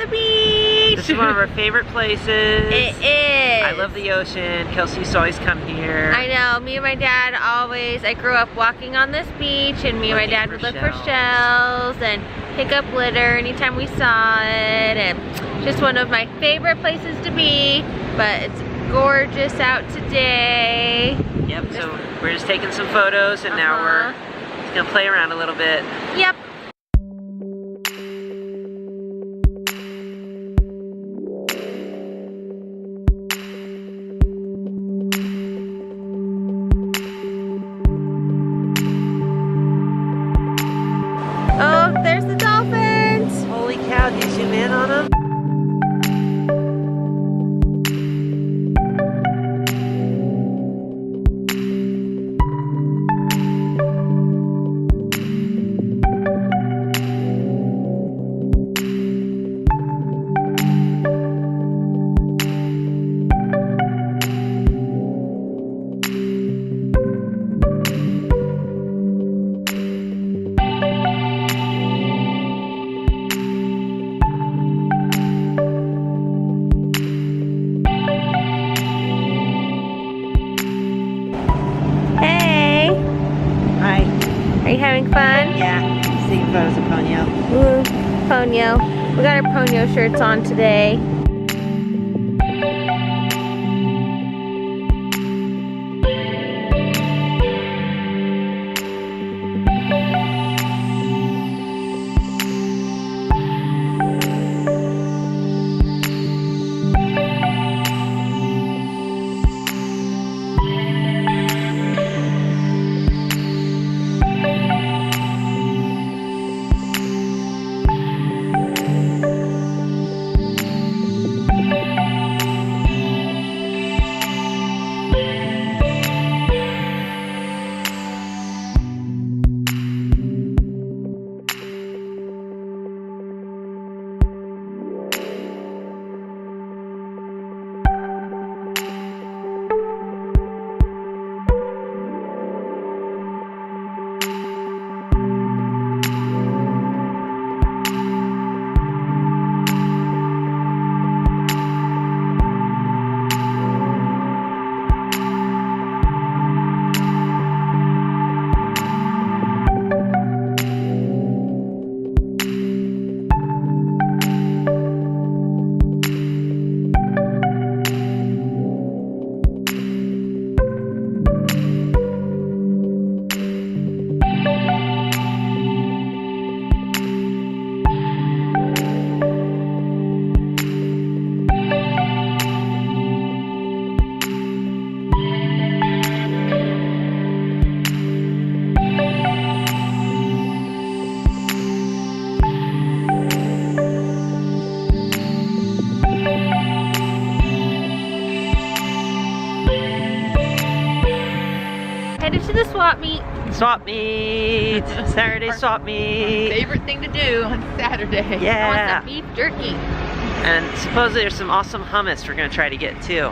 the beach. This is one of our favorite places. It is. I love the ocean. Kelsey used to always come here. I know. Me and my dad always, I grew up walking on this beach, and me and my dad would look for shells and pick up litter anytime we saw it. And just one of my favorite places to be, but it's gorgeous out today. Yep, so we're just taking some photos, and now we're just gonna play around a little bit. Yep. Oh, there's the dolphins. Holy cow, do you zoom in on them? Are you having fun? Yeah, seeing photos of Ponyo. Ooh, Ponyo. We got our Ponyo shirts on today. Headed to the swap meet. Swap meet! Saturday swap meet! Favorite thing to do on Saturday. Yeah! I want some beef jerky. And supposedly there's some awesome hummus we're gonna try to get too.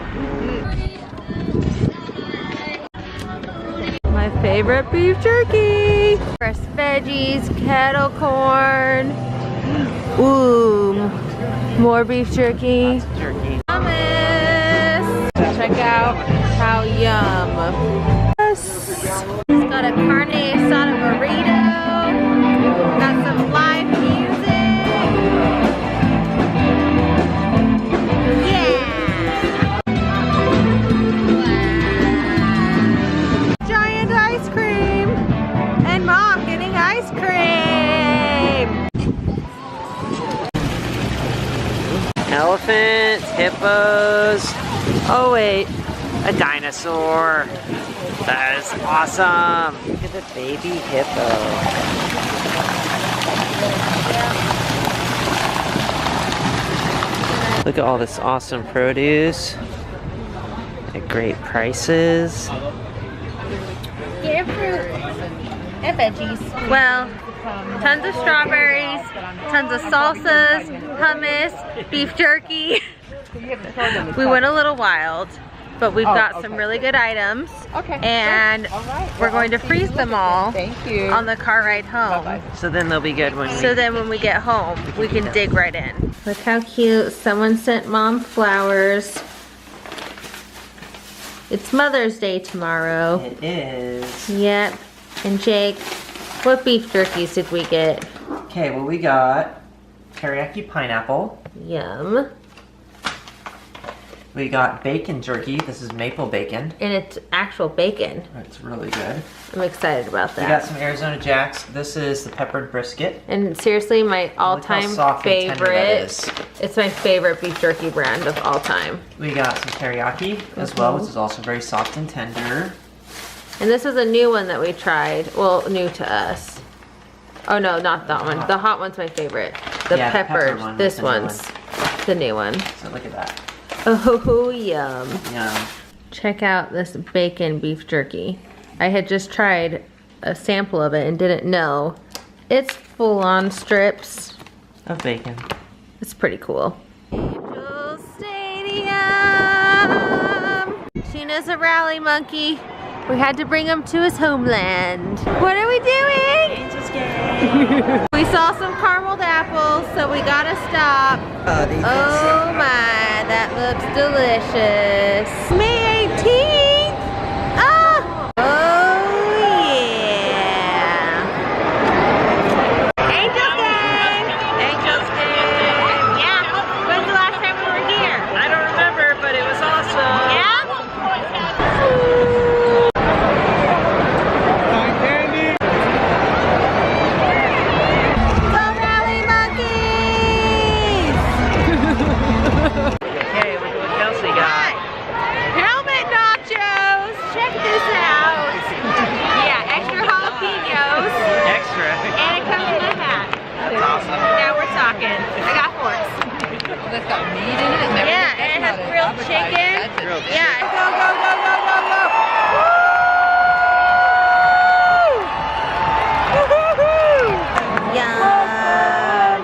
My favorite beef jerky. Fresh veggies, kettle corn. Ooh, more beef jerky. Jerky. Hummus. Check out how yum. Yes. It's got a carne asada burrito. Got some live music. Yeah. Giant ice cream. And Mom getting ice cream. Elephants, hippos. Oh wait, a dinosaur. That is awesome. Look at the baby hippo. Look at all this awesome produce at great prices. Get fruit and veggies. Well, tons of strawberries, tons of salsas, hummus, beef jerky. We went a little wild. but we've got some really good items. Okay. And all right. we're going to freeze them all Thank you. on the car ride home. Bye-bye. So then they'll be good when So then when we get home, we can dig right in. Look how cute. Someone sent Mom flowers. It's Mother's Day tomorrow. It is. Yep. And Jake, what beef jerkies did we get? Okay, well we got teriyaki pineapple. Yum. We got bacon jerky. This is maple bacon. And it's actual bacon. It's really good. I'm excited about We got that. some Arizona Jacks. This is the peppered brisket. And seriously, my Look how all-time soft and tender that favorite. is. It's my favorite beef jerky brand of all time. We got some teriyaki as well, which is also very soft and tender. And this is a new one that we tried. Well, new to us. Oh no, not that one. The hot one's my favorite. The Yeah, the pepper peppered. one was This the new one's the new one. So look at that. Oh, yum. Yum. Check out this bacon beef jerky. I had just tried a sample of it and didn't know. It's full-on strips. Of bacon. It's pretty cool. Angel Stadium. Tuna's a rally monkey. We had to bring him to his homeland. What are we doing? Angels game. We saw some carameled apples, so we gotta stop. Oh my, that looks delicious. May 18th? Oh! Oh yeah! Angels game! Angels game. Yeah, when's the last time we were here? I don't remember, but it was awesome. Yeah? Go rally monkeys! Okay, look what Kelsey got. Helmet nachos! Check this out! Yeah, extra jalapenos. Extra. And it comes in a hat. That's awesome. Now we're talking. I got forks. That's got meat in it. And Yeah, and it has grilled chicken. Grilled Yeah, go, go, go, go, go, go! Woo! Woo-hoo-hoo! Yum!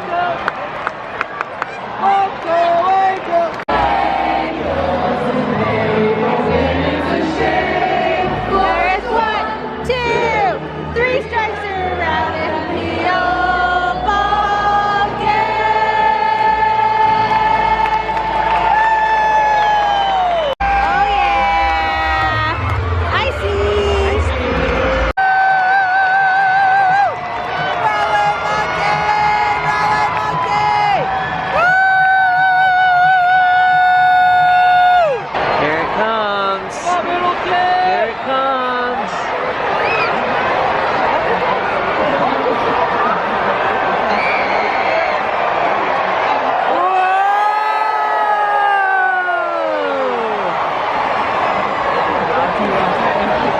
There is 1, 2, 3 strikes around in the old ball game. Oh yeah! I see! Roller monkey! Woo! Here it comes. Here it comes.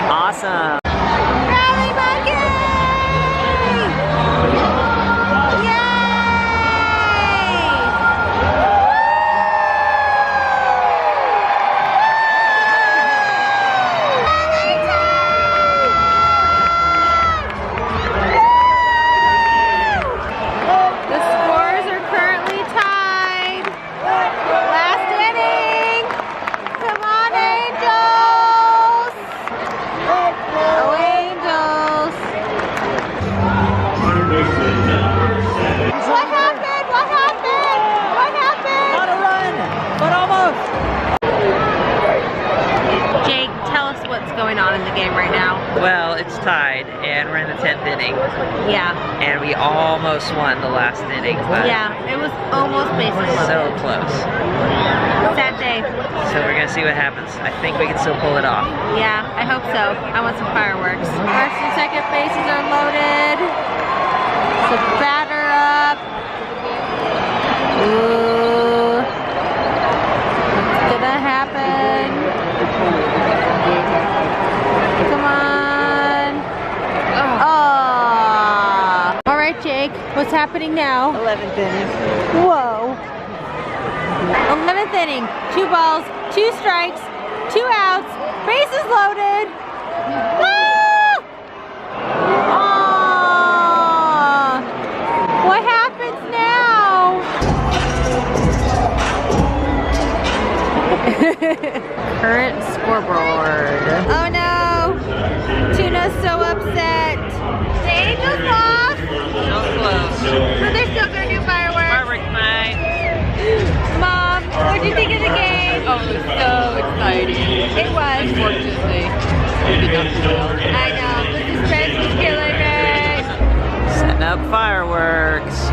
Awesome. Rally monkey! The scores are currently tied. Last inning. Come on, Angels! Oh, Angels! What happened? What happened? What happened? Not a run, but almost. Jake, tell us what's going on in the game right now. Well, it's tied, and we're in the 10th inning, Yeah. and we almost won the last inning, but Yeah, it was almost basically so close. sad day. So we're gonna see what happens. I think we can still pull it off. Yeah, I hope so. I want some fireworks. First and second bases are loaded. So batter up. Ooh. What's gonna happen? Come on. Oh. All right, Jake. What's happening now? 11th inning. Whoa. 11th inning. 2 balls, 2 strikes, 2 outs, bases loaded. Ah! Aw. What happens now? current scoreboard. Oh no! Tuna's so upset. The Angels lost. So close. But they're still gonna do fireworks. Fireworks night. Mom, what did you think of the game? Oh, it was so exciting. It was. Unfortunately, we did not do well. I know, but the stress was killing it. Setting up fireworks.